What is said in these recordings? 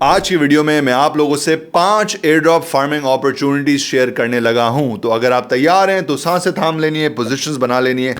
आज की वीडियो में मैं आप लोगों से 5 air drop farming opportunities share करने लगा हूं। तो अगर आप तैयार हैं तो सांसें थाम लेनी है, पोजीशंस बना लेनी है।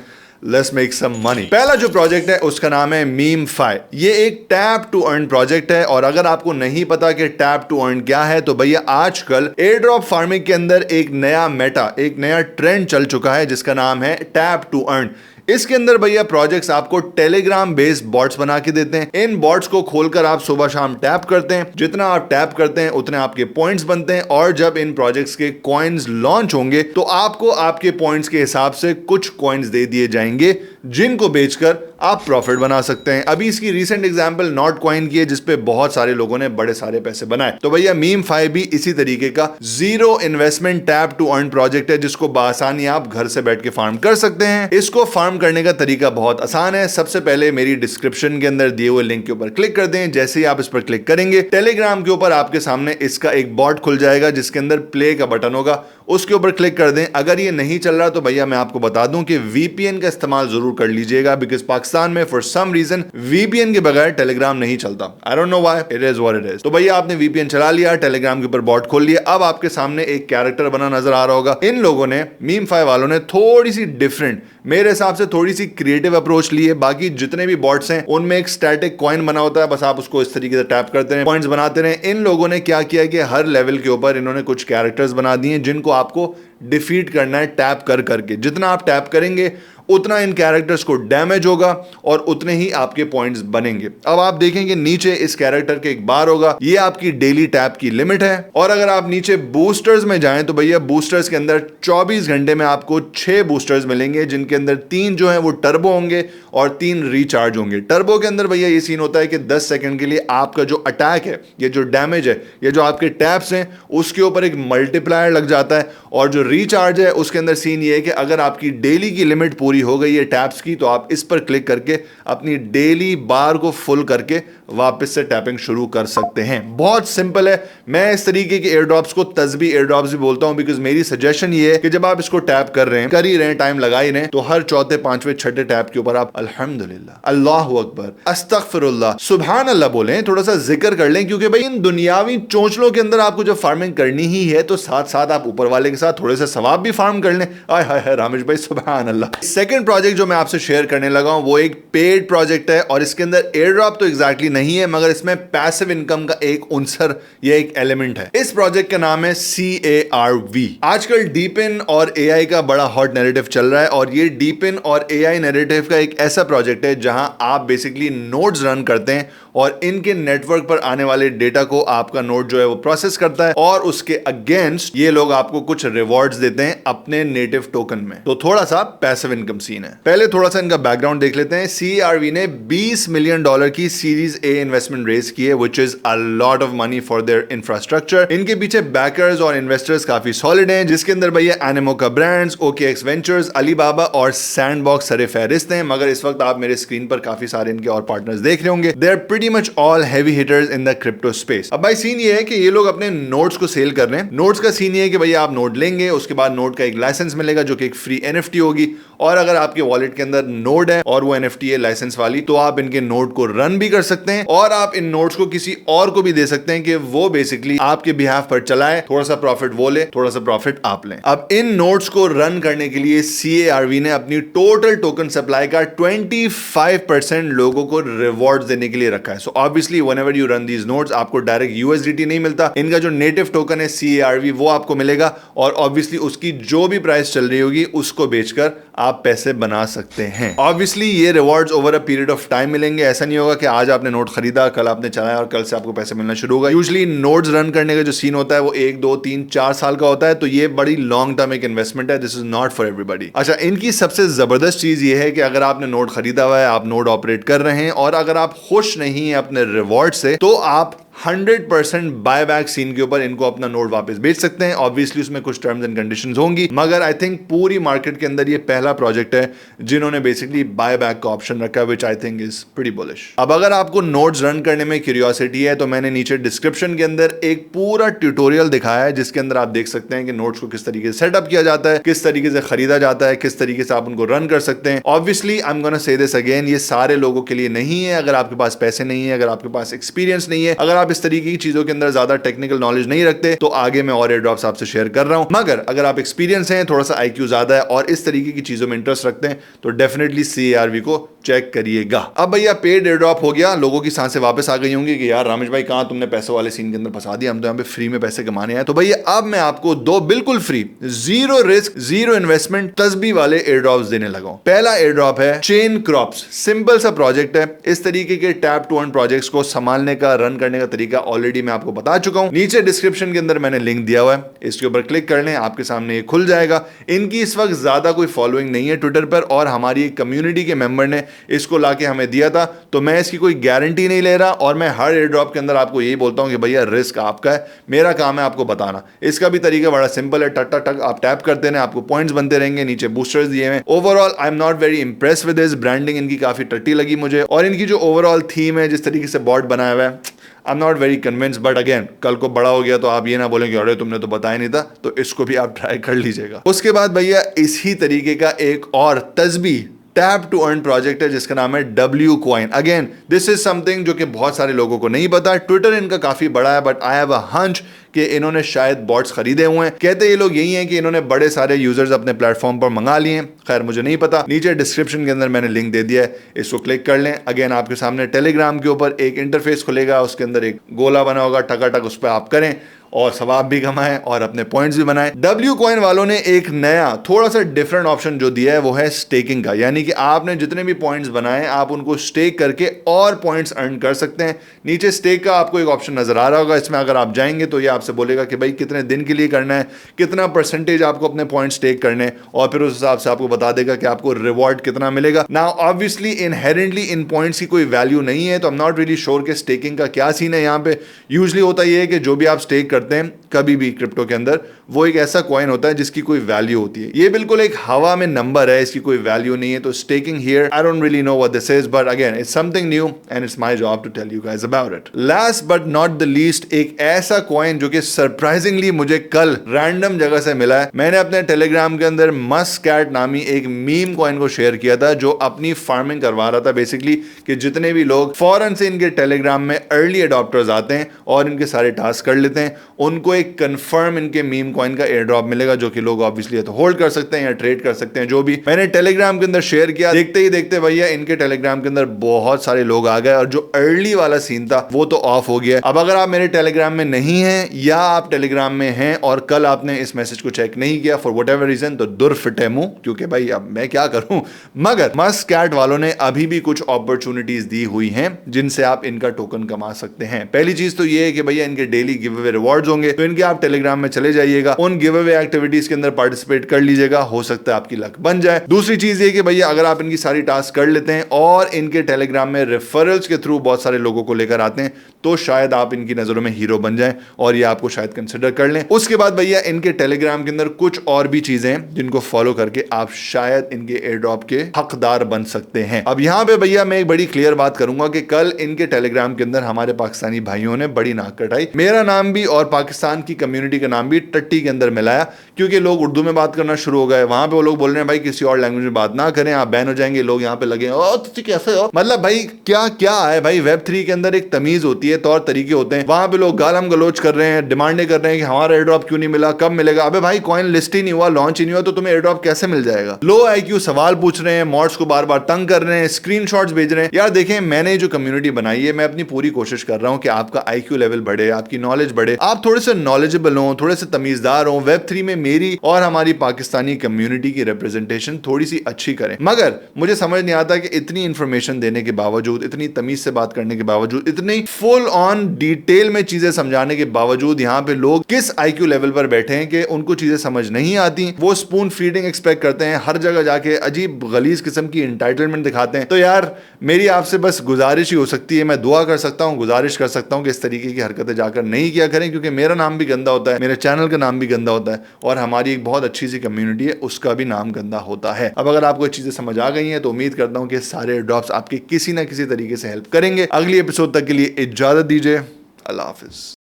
Let's make some money. पहला जो प्रोजेक्ट है उसका नाम है मीमफाई। ये एक टैप टू अर्न प्रोजेक्ट है और अगर आपको नहीं पता कि टैप टू अर्न क्या है तो भैया आजकल एयर ड्रॉप फार्मिंग के अंदर एक नया ट्रेंड चल चुका है जिसका नाम है टैप टू अर्न। इसके अंदर भैया प्रोजेक्ट्स आपको टेलीग्राम बेस्ड बॉट्स बना के देते हैं। इन बॉट्स को खोलकर आप सुबह शाम टैप करते हैं, जितना आप टैप करते हैं उतने आपके पॉइंट्स बनते हैं और जब इन प्रोजेक्ट्स के कॉइन्स लॉन्च होंगे तो आपको आपके पॉइंट्स के हिसाब से कुछ कॉइन्स दे दिए जाएंगे जिनको बेचकर आप प्रॉफिट बना सकते हैं। अभी इसकी रीसेंट एग्जांपल नॉट कॉइन की है जिसपे बहुत सारे लोगों ने बड़े सारे पैसे बनाए। तो भैया मीमफाई भी इसी तरीके का zero investment tap to earn project है जिसको बासानी आप घर से बैठ के फार्म कर सकते हैं। इसको फार्म करने का तरीका बहुत आसान है। सबसे पहले मेरी डिस्क्रिप्शन के अंदर दिए हुए लिंक के ऊपर क्लिक कर दें। जैसे ही आप इस पर क्लिक करेंगे टेलीग्राम के ऊपर आपके सामने इसका एक बॉट खुल जाएगा जिसके अंदर प्ले का बटन होगा, उसके ऊपर क्लिक कर दें। अगर ये नहीं चल रहा तो भैया मैं आपको बता दूं कि वीपीएन का इस्तेमाल जरूर कर लीजिएगा बिकॉज पाकिस्तान में फॉर सम रीजन वीपीएन के बगैर टेलीग्राम नहीं चलता। I don't know why, it is what it is. तो भैया आपने वीपीएन चला लिया, टेलीग्राम के ऊपर बॉट खोल लिया, अब आपके सामने एक कैरेक्टर बना नजर आ रहा होगा। इन लोगों ने मीमफाई वालों ने थोड़ी सी डिफरेंट, मेरे हिसाब से थोड़ी सी क्रिएटिव अप्रोच ली है। बाकी जितने भी बॉट्स हैं उनमें एक स्टैटिक कॉइन बना होता है, बस आप उसको इस तरीके से टैप करते रहे, पॉइंट्स बनाते रहे। इन लोगों ने क्या किया कि हर लेवल के ऊपर इन्होंने कुछ कैरेक्टर्स बना दिए जिनको आपको डिफीट करना है टैप कर करके। जितना आप टैप करेंगे उतना इन कैरेक्टर्स को डैमेज होगा और उतने ही आपके पॉइंट्स बनेंगे। अब आप देखेंगे नीचे इस कैरेक्टर के एक बार होगा, ये आपकी डेली टैप की लिमिट है। और अगर आप नीचे बूस्टर्स में जाएं तो भैया बूस्टर्स के अंदर 24 घंटे में आपको 6 बूस्टर्स मिलेंगे जिनके अंदर 3 जो है वो टर्बो होंगे और 3 रिचार्ज होंगे। टर्बो के अंदर भैया ये सीन होता है कि 10 सेकंड के लिए आपका जो अटैक है, ये जो डैमेज है, ये जो आपके टैप्स हैं उसके ऊपर एक मल्टीप्लायर लग जाता है। और जो रिचार्ज है उसके अंदर सीन ये है कि अगर आपकी डेली की लिमिट पूरी हो गई है टैप्स की तो आप इस पर क्लिक करके अपनी डेली बार को फुल करके वापस से टैपिंग शुरू कर सकते हैं। बहुत सिंपल है। मैं इस तरीके के एयर ड्रॉप्स को तस्बी एयर ड्रॉप्स भी बोलता हूं बिकॉज मेरी सजेशन ये है कि जब आप इसको टैप कर रहे हैं, कर ही रहे हैं, टाइम लगा ही रहे हैं, तो हर चौथे, पांचवें, छठे टैप के ऊपर आप अल्हम्दुलिल्लाह, अल्लाहु अकबर, अस्तगफिरुल्लाह, सुभान अल्लाह बोलें, थोड़ा सा जिक्र कर लें क्योंकि भाई इन दुनियावी चोंचलों के अंदर आपको जब फार्मिंग करनी ही है तो साथ साथ आप ऊपर वाले के साथ थोड़े से सवाब भी फार्म कर लें। आय हाय रामेश भाई, सुभान अल्लाह। सेकंड प्रोजेक्ट जो मैं आपसे शेयर करने लगा हूं वो एक पेड प्रोजेक्ट है और इसके अंदर एयर ड्रॉप तो एग्जैक्टली नहीं है मगर इसमें पैसिव इनकम का एक उनसर या एक एलिमेंट है। इस प्रोजेक्ट का नाम है CARV। आजकल डीपिन और AI का बड़ा हॉट नैरेटिव चल रहा है और ये डीपिन और AI नैरेटिव का एक ऐसा प्रोजेक्ट है जहां आप बेसिकली नोड्स रन करते हैं और इनके नेटवर्क पर आने वाले डेटा को आपका नोड जो है वो प्रोसेस करता है और उसके अगेंस्ट ये लोग आपको कुछ रिवॉर्ड्स देते हैं अपने नेटिव टोकन में। तो थोड़ा सा पैसिव इनकम सीन है। पहले थोड़ा सा इनका बैकग्राउंड देख लेते हैं। CARV ने $20 मिलियन की सीरीज A इन्वेस्टमेंट रेस की है which is a lot of money for their infrastructure. इनके पीछे बैकर्स और इन्वेस्टर्स काफी सॉलिड हैं जिसके अंदर भैया एनिमो का ब्रांड्स, OKX वेंचर्स, अलीबाबा और सैंडबॉक्स सरे फहरिस्त हैं। मगर इस वक्त आप मेरे स्क्रीन पर काफी सारे इनके और पार्टनर्स देख रहे होंगे। They are pretty much all heavy hitters in the crypto space. अब भाई सीन ये है कि ये लोग अपने नोड्स को सेल कर रहे हैं। नोड्स का सीन ये है कि भैया आप नोड लेंगे, उसके बाद नोड का एक लाइसेंस मिलेगा जो कि एक फ्री NFT होगी और अगर आपके वॉलेट के अंदर नोड है और वो NFT है लाइसेंस वाली तो आप इनके नोड को रन भी कर सकते हैं और आप इन नोड्स को किसी और को भी दे सकते हैं कि वो बेसिकली आपके बिहाफ पर चलाए, थोड़ा सा प्रॉफिट वो ले, थोड़ा सा प्रॉफिट आप लें। अब इन नोड्स को रन करने के लिए CARV ने अपनी टोटल टोकन सप्लाई का 25% लोगों को रिवॉर्ड देने के लिए रखा है। So obviously whenever you run these nodes आपको डायरेक्ट USDT नहीं मिलता। इनका जो नेटिव टोकन है CARV वो आपको मिलेगा और ऑब्वियसली उसकी जो भी प्राइस चल रही होगी उसको बेचकर आप पैसे बना सकते हैं। ऑब्वियसली ये rewards over a period of time मिलेंगे। ऐसा नहीं होगा कि आज आपने नोट खरीदा, कल आपने चलाया और कल से आपको पैसे मिलना शुरू होगा। यूजुअली नोड्स रन करने का जो सीन होता है वो 1, 2, 3, 4 साल का होता है तो ये बड़ी लॉन्ग टर्म एक इन्वेस्टमेंट है। This is not for everybody. अच्छा, इनकी सबसे जबरदस्त चीज ये है कि अगर आपने नोड खरीदा हुआ है, आप नोड ऑपरेट कर रहे हैं और अगर आप खुश नहीं है अपने रिवॉर्ड से तो आप 100% बायबैक सीन के ऊपर इनको अपना नोड वापस बेच सकते हैं। ऑब्वियसली उसमें कुछ टर्म्स एंड कंडीशंस होंगी मगर आई थिंक पूरी मार्केट के अंदर ये पहला प्रोजेक्ट है जिन्होंने बेसिकली बायबैक का ऑप्शन रखा है which I think is pretty bullish. अब अगर आपको नोड्स रन करने में क्यूरियोसिटी है तो मैंने नीचे डिस्क्रिप्शन के अंदर एक पूरा ट्यूटोरियल दिखाया है जिसके अंदर आप देख सकते हैं कि नोड्स को किस तरीके से सेटअप किया जाता है, किस तरीके से खरीदा जाता है, किस तरीके से आप उनको रन कर सकते हैं। Obviously I am gonna say this again, ये सारे लोगों के लिए नहीं है। अगर आपके पास पैसे नहीं है, अगर आपके पास एक्सपीरियंस नहीं है, अगर आप आप इस तरीके की चीजों के अंदर ज्यादा टेक्निकल नॉलेज नहीं रखते तो आगे मैं और एयर ड्रॉप्स आपसे शेयर कर रहा हूं, मगर अगर आप एक्सपीरियंस हैं, थोड़ा सा आईक्यू ज्यादा है और इस तरीके की चीजों में इंटरेस्ट रखते हैं तो डेफिनेटली CARV को चेक करिएगा। अब भैया पेड एयर ड्रॉप हो गया, लोगों की सांसें वापस आ गई होंगी कि यार रामेश भाई कहां तुमने पैसों वाले सीन के अंदर फंसा दिया, हम तो यहां पे फ्री में पैसे कमाने हैं। तो भैया अब मैं आपको दो बिल्कुल free, zero risk, zero investment तस्बी वाले एयर ड्रॉप्स देने लगा हूं। पहला एयर ड्रॉप है चेन क्रॉप्स। सिंपल सा प्रोजेक्ट है। इस तरीके के टैप टू अर्न प्रोजेक्ट्स को संभालने का, रन करने का तरीका ऑलरेडी मैं आपको बता चुका हूं। नीचे डिस्क्रिप्शन के अंदर मैंने लिंक दिया हुआ है, इसके ऊपर क्लिक कर लें, आपके सामने ये खुल जाएगा। इनकी इस वक्त ज्यादा कोई फॉलोइंग नहीं है ट्विटर पर और हमारी एक कम्युनिटी के मेंबर ने इसको लाके हमें दिया था, तो मैं इसकी कोई गारंटी नहीं ले रहा और मैं हर एयर ड्रॉप के अंदर आपको यही बोलता हूं कि भैया रिस्क आपका है, मेरा काम है आपको बताना। इसका भी तरीका बड़ा सिंपल है, टक टक टक आप टैप करते हैं, आपको पॉइंट्स बनते रहेंगे, नीचे बूस्टर्स दिए हैं। Overall I am not very Impress with this, branding इनकी काफी टट्टी लगी मुझे और इनकी जो ओवरऑल थीम है, जिस तरीके से बॉट बनाया हुआ है, I am not very convince. But again कल को बड़ा हो गया तो आप ये ना बोलेंगे अरे तुमने तो बताया नहीं था, तो इसको भी आप ट्राई कर लीजिएगा। उसके बाद भैया इसी तरीके का एक और तस्बी टैप टू अर्न प्रोजेक्ट है जिसका नाम है WCoin। Again this is something जो कि बहुत सारे लोगों को नहीं पता। ट्विटर इनका काफी बड़ा है but I have a hunch कि इन्होंने शायद बॉट्स खरीदे हुए हैं। कहते ये लोग यही हैं कि इन्होंने बड़े सारे यूजर्स अपने प्लेटफॉर्म पर मंगा लिए हैं, खैर मुझे नहीं पता। नीचे डिस्क्रिप्शन के अंदर मैंने लिंक दे दिया है, इसको क्लिक कर लें। अगेन आपके सामने टेलीग्राम के ऊपर एक इंटरफेस खुलेगा, उसके अंदर एक गोला बना होगा, टकाटक उस पर आप करें और सवाब भी कमाएं और अपने पॉइंट्स भी बनाएं। WCoin वालों ने एक नया थोड़ा सा डिफरेंट ऑप्शन जो दिया है वो है स्टेकिंग का, यानी कि आपने जितने भी पॉइंट्स बनाए आप उनको स्टेक करके और पॉइंट्स अर्न कर सकते हैं। नीचे स्टेक का आपको एक ऑप्शन नजर आ रहा होगा, इसमें अगर आप जाएंगे तो ये आपसे बोलेगा कि भाई कितने दिन के लिए करना है, कितना परसेंटेज आपको अपने पॉइंट स्टेक करने हैं और फिर उस हिसाब से आपको बता देगा कि आपको रिवॉर्ड कितना मिलेगा। नाउ ऑब्वियसली इनहेरेंटली इन पॉइंट्स की कोई वैल्यू नहीं है, तो I am not really sure कि स्टेकिंग का क्या सीन है यहाँ पे। यूजली होता ये है कि जो भी आप स्टेक करते हैं कभी भी क्रिप्टो के अंदर, वो एक ऐसा कॉइन होता है जिसकी कोई वैल्यू होती है। ये बिल्कुल एक हवा में नंबर है, इसकी कोई वैल्यू नहीं है। तो staking here I don't really know what this is, but again it's something new and it's my job to tell you guys about it. Last but not the least, एक ऐसा coin जो कि surprisingly मुझे कल random जगह से मिला है। मैंने अपने टेलीग्राम के अंदर मस्कैट नामी एक मीम कॉइन को शेयर किया था जो अपनी फार्मिंग करवा रहा था बेसिकली, कि जितने भी लोग फौरन से इनके टेलीग्राम में अर्ली अडॉप्टर्स आते हैं और इनके सारे टास्क कर लेते हैं, उनको एक कंफर्म इनके मीम कॉइन का एयर ड्रॉप मिलेगा, जो कि लोग ऑब्वियसली तो होल्ड कर सकते हैं या ट्रेड कर सकते हैं। जो भी मैंने टेलीग्राम के अंदर शेयर किया, देखते ही देखते भैया इनके टेलीग्राम के अंदर बहुत सारे लोग आ गए और जो अर्ली वाला सीन था वो तो ऑफ हो गया। अब अगर आप मेरे टेलीग्राम में नहीं हैं या आप टेलीग्राम में हैं और कल आपने इस मैसेज को चेक नहीं किया फॉर वट एवर रीजन, तो दुर फिटे मुंह, क्योंकि भाई अब मैं क्या करूं। मगर मस्कैट वालों ने अभी भी कुछ अपॉर्चुनिटीज दी हुई हैं जिनसे आप इनका टोकन कमा सकते हैं। पहली चीज तो ये है कि भैया इनके डेली गिव अवे रिवॉर्ड्स होंगे, तो इनके आप टेलीग्राम में चले जाइएगा, उन गिव अवे एक्टिविटीज के अंदर पार्टिसिपेट कर लीजिएगा, हो सकता है आपकी लक बन जाए। दूसरी चीज ये कि भैया अगर आप इनकी सारी टास्क कर लेते हैं और इनके टेलीग्राम में रेफरल्स के थ्रू बहुत सारे लोगों को लेकर आते हैं, तो शायद आप इनकी नजरों में हीरो बन जाएं और ये आपको शायद कंसिडर कर लें। उसके बाद भैया इनके टेलीग्राम के अंदर कुछ और भी चीजें हैं जिनको फॉलो करके आप शायद इनके एयर ड्रॉप के हकदार बन सकते हैं। अब यहां पे भैया मैं एक बड़ी क्लियर बात करूंगा कि कल इनके टेलीग्राम के अंदर हमारे पाकिस्तानी भाइयों ने बड़ी नाक कटाई, मेरा नाम भी और पाकिस्तान की कम्युनिटी का नाम भी टट्टी के अंदर मिलाया, क्योंकि लोग उर्दू में बात करना शुरू हो गए। वहां पे वो लोग बोल रहे हैं भाई किसी और लैंग्वेज में बात ना करें, आप बैन हो जाएंगे। लोग यहाँ पे लगे ओ तुझे कैसे हो, मतलब भाई क्या क्या है भाई। Web3 के अंदर एक तमीज होती है, तौर तरीके होते हैं। वहां पे लोग गालम गलोच कर रहे हैं, डिमांडें कर रहे हैं कि हमारा एयर ड्रॉप क्यों नहीं मिला, कब मिलेगा। अबे भाई कॉइन लिस्ट ही नहीं हुआ, लॉन्च ही नहीं हुआ, तो तुम्हें एयर ड्रॉप कैसे मिल जाएगा। लो IQ सवाल पूछ रहे हैं, मॉड्स को बार बार तंग कर रहे हैं, स्क्रीनशॉट्स भेज रहे हैं। यार देखें, मैंने जो कम्युनिटी बनाई है, मैं अपनी पूरी कोशिश कर रहा हूं कि आपका IQ लेवल बढ़े, आपकी नॉलेज बढ़े, आप थोड़े से नॉलेजेबल हो, थोड़े से तमीजदार हो। Web3 में मेरी और हमारी पाकिस्तानी कम्युनिटी की रिप्रेजेंटेशन थोड़ी सी अच्छी करें। मगर मुझे समझ नहीं आता कि इतनी इंफॉर्मेशन देने के बावजूद, इतनी तमीज से बात करने के बावजूद, इतनी फुल ऑन डिटेल में चीजें समझाने के बावजूद यहाँ पे लोग किस IQ लेवल पर बैठे हैं कि उनको चीजें समझ नहीं आती। वो स्पून फीडिंग एक्सपेक्ट करते हैं, हर जगह जाके अजीब गलीज किस्म की इंटाइटलमेंट दिखाते हैं। तो यार मेरी आपसे बस गुजारिश ही हो सकती है, मैं दुआ कर सकता हूँ, गुजारिश कर सकता हूँ कि इस तरीके की हरकतें जाकर नहीं किया करें, क्योंकि मेरा नाम भी गंदा होता है, मेरे चैनल का नाम भी गंदा होता है और हमारी एक बहुत अच्छी सी कम्युनिटी है उसका भी नाम गंदा होता है। अब अगर आपको ये चीजें समझ आ गई हैं तो उम्मीद करता हूं कि सारे ड्रॉप्स आपके किसी ना किसी तरीके से हेल्प करेंगे। अगली एपिसोड तक के लिए इजाजत दीजिए, अल्लाह हाफिज।